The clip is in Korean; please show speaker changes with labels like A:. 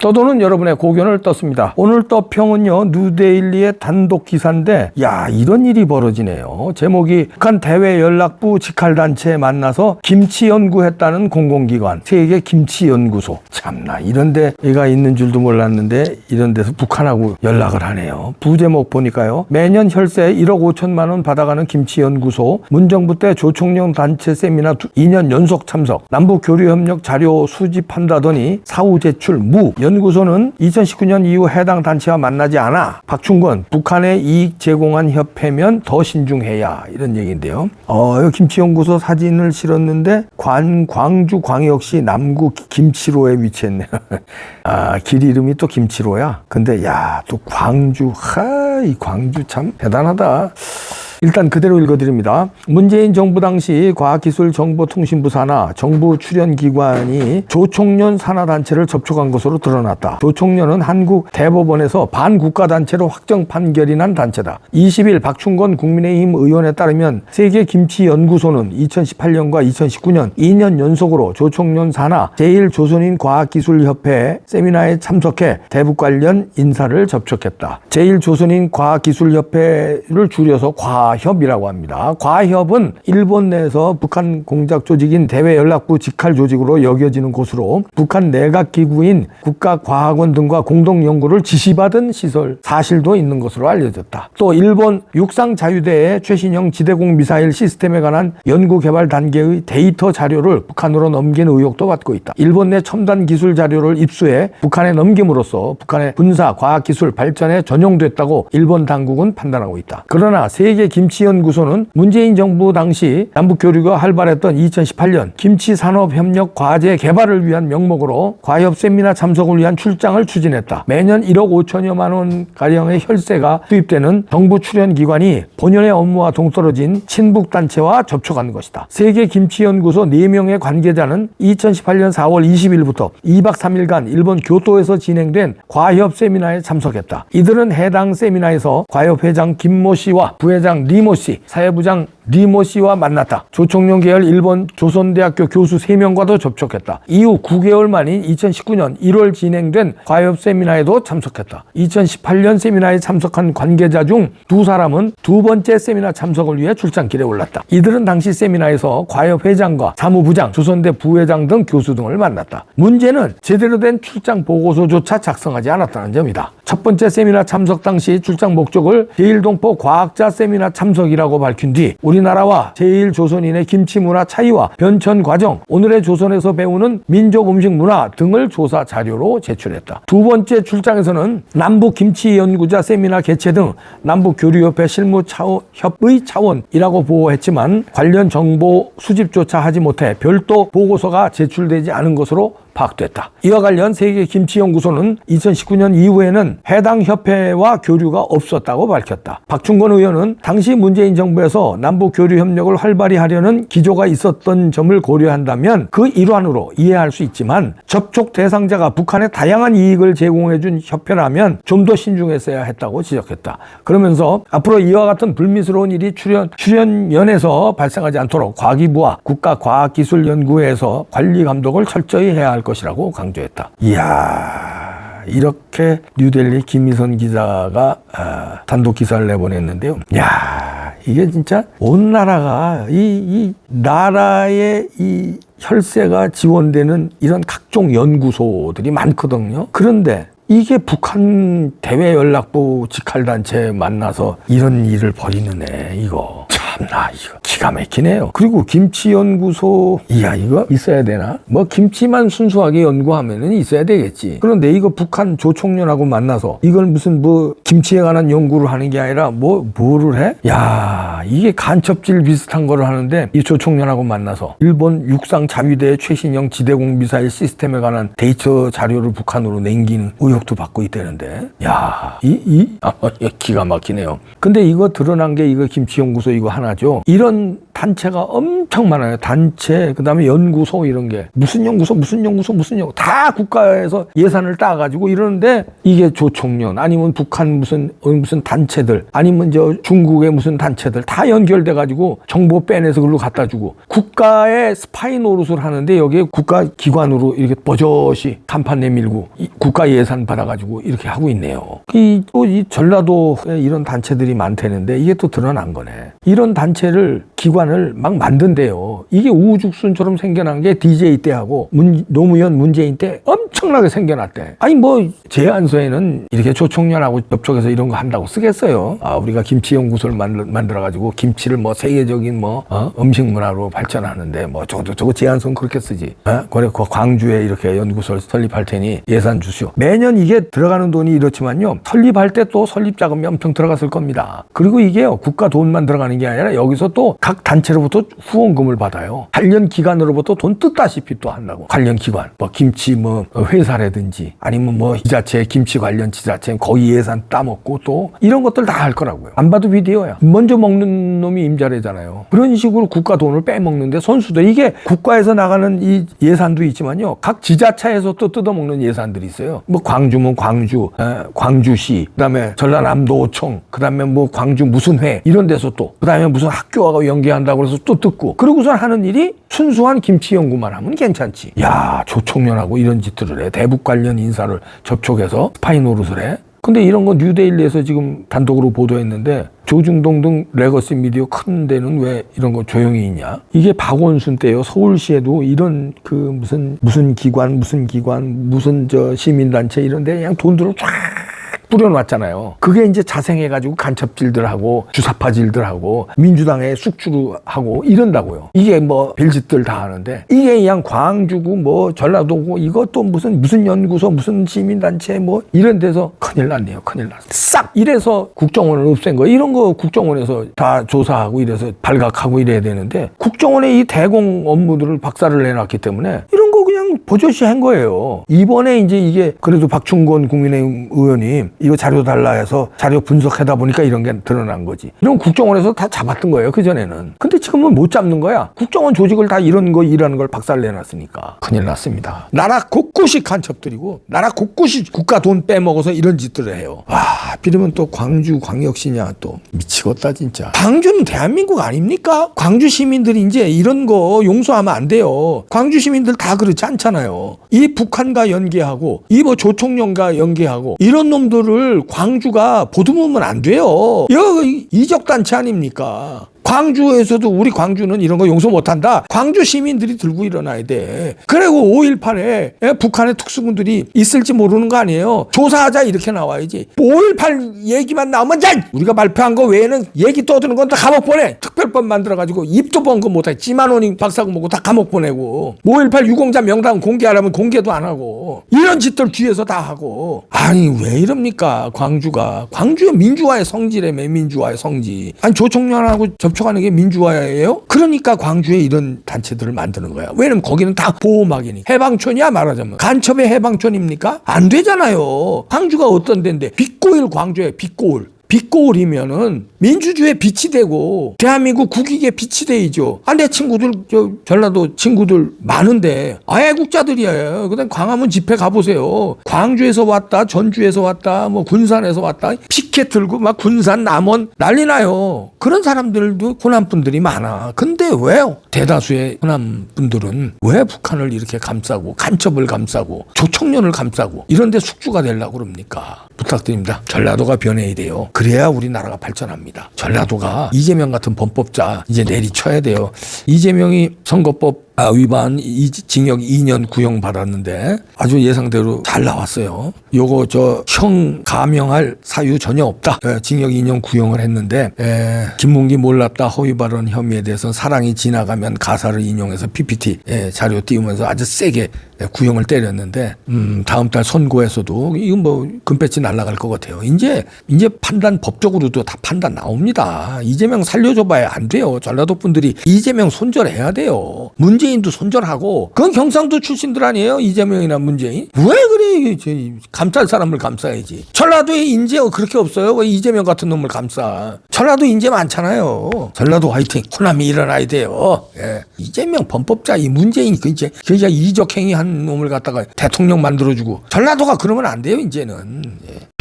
A: 떠도는 여러분의 고견을 떴습니다. 오늘 떠평은요, 뉴데일리의 단독 기사인데, 야, 이런 일이 벌어지네요. 제목이 북한 대외연락부 직할단체에 만나서 김치 연구했다는 공공기관, 세계 김치연구소. 참나, 이런 데가 있는 줄도 몰랐는데 이런 데서 북한하고 연락을 하네요. 부제목 보니까요, 매년 혈세 1억 5천만 원 받아가는 김치연구소, 문정부 때 조총련 단체 세미나 2년 연속 참석, 남북 교류협력 자료 수집한다더니 사후 제출 무. 연구소는 2019년 이후 해당 단체와 만나지 않아. 박충건, 북한에 이익 제공한 협회면 더 신중해야. 이런 얘기인데요. 김치연구소 사진을 실었는데 광주 광역시 남구 김치로에 위치했네요. 아, 길 이름이 또 김치로야. 근데 야, 또 광주, 이 광주 참 대단하다. 일단 그대로 읽어드립니다. 문재인 정부 당시 과학기술정보통신부 산하 정부 출연기관이 조총련 산하단체를 접촉한 것으로 드러났다. 조총련은 한국 대법원에서 반국가단체로 확정 판결이 난 단체다. 20일 박충건 국민의힘 의원에 따르면 세계김치연구소는 2018년과 2019년 2년 연속으로 조총련 산하 제1조선인과학기술협회 세미나에 참석해 대북 관련 인사를 접촉했다. 제1조선인과학기술협회를 줄여서 과협이라고 합니다. 과협은 일본 내에서 북한 공작 조직인 대외연락부 직할 조직으로 여겨지는 곳으로 북한 내각기구인 국가과학원 등과 공동연구를 지시받은 시설 사실도 있는 것으로 알려졌다. 또 일본 육상자유대의 최신형 지대공 미사일 시스템에 관한 연구개발 단계의 데이터 자료를 북한으로 넘긴 의혹도 받고 있다. 일본 내 첨단 기술 자료를 입수해 북한에 넘김으로써 북한의 군사 과학기술 발전에 전용됐다고 일본 당국은 판단하고 있다. 그러나 세계 김치연구소는 문재인 정부 당시 남북 교류가 활발했던 2018년 김치산업협력 과제 개발을 위한 명목으로 과협 세미나 참석을 위한 출장을 추진했다. 매년 1억 5천여만 원 가량의 혈세가 투입되는 정부 출연기관이 본연의 업무와 동떨어진 친북단체와 접촉한 것이다. 세계김치연구소 4명의 관계자는 2018년 4월 20일부터 2박 3일간 일본 교토에서 진행된 과협 세미나에 참석했다. 이들은 해당 세미나에서 과협 회장 김모 씨와 부회장 리모 씨, 사회부장 리모 씨와 만났다. 조총련 계열 일본 조선대학교 교수 3명과도 접촉했다. 이후 9개월 만인 2019년 1월 진행된 과협 세미나에도 참석했다. 2018년 세미나에 참석한 관계자 중 2사람은 두 번째 세미나 참석을 위해 출장길에 올랐다. 이들은 당시 세미나에서 과협 회장과 사무부장, 조선대 부회장 등 교수 등을 만났다. 문제는 제대로 된 출장 보고서조차 작성하지 않았다는 점이다. 첫 번째 세미나 참석 당시 출장 목적을 제1동포 과학자 세미나 참석이라고 밝힌 뒤 우리나라와 제1조선인의 김치 문화 차이와 변천 과정, 오늘의 조선에서 배우는 민족 음식 문화 등을 조사 자료로 제출했다. 두 번째 출장에서는 남북 김치 연구자 세미나 개최 등 남북 교류협회 실무협의 차원이라고 보호했지만 관련 정보 수집조차 하지 못해 별도 보고서가 제출되지 않은 것으로 파악됐다. 이와 관련 세계김치연구소는 2019년 이후에는 해당 협회와 교류가 없었다고 밝혔다. 박충건 의원은 당시 문재인 정부에서 남북 교류 협력을 활발히 하려는 기조가 있었던 점을 고려한다면 그 일환으로 이해할 수 있지만 접촉 대상자가 북한에 다양한 이익을 제공해준 협회라면 좀 더 신중했어야 했다고 지적했다. 그러면서 앞으로 이와 같은 불미스러운 일이 출연연에서 발생하지 않도록 과기부와 국가과학기술연구회에서 관리 감독을 철저히 해야 할 것이라고 강조했다. 이야, 이렇게 뉴델리 김미선 기자가 단독 기사를 내보냈는데요. 야, 이게 진짜 온 나라가 이 나라의 이 혈세가 지원되는 이런 각종 연구소들이 많거든요. 그런데 이게 북한 대외연락부 직할단체 만나서 이런 일을 벌이는 애, 이거 참나, 이거 기가 막히네요. 그리고 김치연구소, 이야, 이거 있어야 되나? 뭐 김치만 순수하게 연구하면은 있어야 되겠지. 그런데 이거 북한 조총련하고 만나서 이걸 무슨 뭐 김치에 관한 연구를 하는 게 아니라 뭐를 해? 야, 이게 간첩질 비슷한 거를 하는데 이 조총련하고 만나서 일본 육상 자위대의 최신형 지대공 미사일 시스템에 관한 데이터 자료를 북한으로 남기는 의혹도 받고 있다는데, 야, 기가 막히네요. 근데 이거 드러난 게 이거 김치연구소 이거 하나죠. 이런 단체가 엄청 많아요. 단체, 그다음에 연구소 이런 게 무슨 연구소 다 국가에서 예산을 따가지고 이러는데 이게 조총련 아니면 북한 무슨 단체들 아니면 저 중국의 무슨 단체들 다 연결돼가지고 정보 빼내서 그걸로 갖다 주고 국가의 스파이 노릇을 하는데 여기에 국가 기관으로 이렇게 버젓이 간판 내밀고 국가 예산 받아가지고 이렇게 하고 있네요. 또 이 전라도에 이런 단체들이 많다는데 이게 또 드러난 거네. 이런 단체를 기관을 막 만든대요. 이게 우후죽순처럼 생겨난 게 DJ 때하고 노무현 문재인 때 엄청나게 생겨났대. 아니 뭐 제안서에는 이렇게 조총련하고 접촉해서 이런 거 한다고 쓰겠어요. 우리가 김치연구소를 만들어가지고 김치를 뭐 세계적인 음식 문화로 발전하는데 뭐 저거 제안서는 그렇게 쓰지. 그래 광주에 이렇게 연구소를 설립할 테니 예산 주시오. 매년 이게 들어가는 돈이 이렇지만요. 설립할 때 또 설립 자금이 엄청 들어갔을 겁니다. 그리고 이게요. 국가 돈만 들어가는 게 아니라 여기서 또 각 단체로부터 후원금을 받아요. 관련 기관으로부터 돈 뜻다시피 또 한다고. 관련 기관, 뭐 김치 회사라든지 아니면 뭐 지자체 김치 관련 지자체 거기 예산 따먹고 또 이런 것들 다 할 거라고요. 안 봐도 비디오야. 먼저 먹는 놈이 임자래잖아요. 그런 식으로 국가 돈을 빼먹는데 선수들 이게 국가에서 나가는 이 예산도 있지만요. 각 지자체에서 또 뜯어먹는 예산들이 있어요. 뭐 광주면 광주시, 그다음에 전라남도청, 그다음에 뭐 광주 무슨 회 이런 데서 또 그다음에 무슨 학교하고 연계한다고 해서 또 뜯고 그러고선 하는 일이 순수한 김치 연구만 하면 괜찮지. 야, 조총련하고 이런 짓들을 해. 대북 관련 인사를 접촉해서 스파이 노릇을 해. 근데 이런 거 뉴데일리에서 지금 단독으로 보도했는데 조중동 등 레거시 미디어 큰 데는 왜 이런 거 조용히 있냐? 이게 박원순 때요. 서울시에도 이런 무슨 기관 무슨 저 시민단체 이런 데 그냥 돈들을 쫙 뿌려놨잖아요. 그게 이제 자생해가지고 간첩질들하고 주사파질들하고 민주당에 숙주하고 이런다고요. 이게 뭐 별짓들 다 하는데 이게 그냥 광주고 뭐 전라도고 이것도 무슨 연구소 무슨 시민단체 뭐 이런 데서 큰일 났네요. 큰일 났어. 싹 이래서 국정원을 없앤 거 이런 거 국정원에서 다 조사하고 이래서 발각하고 이래야 되는데 국정원의 이 대공 업무들을 박살을 내놨기 때문에 이런 거 그냥 버젓이 한 거예요. 이번에 이제 이게 그래도 박충건 국민의힘 의원이 이거 자료 달라 해서 자료 분석하다 보니까 이런 게 드러난 거지. 이런 국정원에서 다 잡았던 거예요. 그전에는. 근데 지금은 못 잡는 거야. 국정원 조직을 다 이런 거 일하는 걸 박살내놨으니까. 큰일 났습니다. 나라 곳곳이 간첩들이고 나라 곳곳이 국가 돈 빼먹어서 이런 짓들을 해요. 하필이면 또 광주광역시냐 또 미치겠다 진짜. 광주는 대한민국 아닙니까? 광주 시민들이 이제 이런 거 용서하면 안 돼요. 광주 시민들 다 그렇지 않잖아요. 이 북한과 연계하고 이 뭐 조총련과 연계하고 이런 놈들을 광주가 보듬으면 안 돼요. 여기 이적단체 아닙니까? 광주에서도 우리 광주는 이런 거 용서 못한다. 광주 시민들이 들고 일어나야 돼. 그리고 5.18에 북한의 특수군들이 있을지 모르는 거 아니에요. 조사하자 이렇게 나와야지. 5.18 얘기만 나오면 우리가 발표한 거 외에는 얘기 떠드는 건 다 감옥 보내. 특별법 만들어가지고 입도 번거 못해. 지만원이 박사고 뭐고 다 감옥 보내고 5.18 유공자 명단 공개하라면 공개도 안 하고 이런 짓들 뒤에서 다 하고. 아니 왜 이럽니까 광주의 민주화의 성지라며. 민주화의 성지. 아니 조총련하고 접촉하는 게 민주화예요? 그러니까 광주에 이런 단체들을 만드는 거야. 왜냐면 거기는 다 보호막이니. 해방촌이야 말하자면. 간첩의 해방촌입니까? 안 되잖아요. 광주가 어떤 데인데. 빛고일 광주에 빛고일. 빛고울이면은 민주주의의 빛이 되고 대한민국 국익의 빛이 되죠. 내 친구들 전라도 친구들 많은데 애국자들이에요. 그다음 광화문 집회 가보세요. 광주에서 왔다, 전주에서 왔다, 뭐 군산에서 왔다, 피켓 들고 막 군산 남원 난리 나요. 그런 사람들도 호남 분들이 많아. 근데 왜요? 대다수의 호남 분들은 왜 북한을 이렇게 감싸고 간첩을 감싸고 조총련을 감싸고 이런데 숙주가 되려고 그럽니까? 부탁드립니다. 전라도가 변해야 돼요. 그래야 우리나라가 발전합니다. 전라도가 이재명 같은 범법자 이제 내리쳐야 돼요. 이재명이 선거법 위반 징역 2년 구형 받았는데 아주 예상대로 잘 나왔어요. 요거 형 감형할 사유 전혀 없다. 징역 2년 구형을 했는데 김문기 몰랐다 허위 발언 혐의에 대해서는 사랑이 지나가면 가사를 인용해서 PPT 자료 띄우면서 아주 세게 구형을 때렸는데 다음 달 선고에서도 이건 뭐 금배지 날아갈 것 같아요. 이제 판단 법적으로도 다 판단 나옵니다. 이재명 살려줘봐야 안 돼요. 전라도 분들이 이재명 손절해야 돼요. 문재인도 손절하고 그건 경상도 출신들 아니에요? 이재명이나 문재인? 왜 그래? 감쌀 사람을 감싸야지. 전라도에 인재 그렇게 없어요? 왜 이재명 같은 놈을 감싸? 전라도 인재 많잖아요. 전라도 화이팅. 호남이 일어나야 돼요. 예. 이재명 범법자 이 문재인 이제 이적 행위 한 놈을 갖다가 대통령 만들어주고 전라도가 그러면 안 돼요 이제는. 예.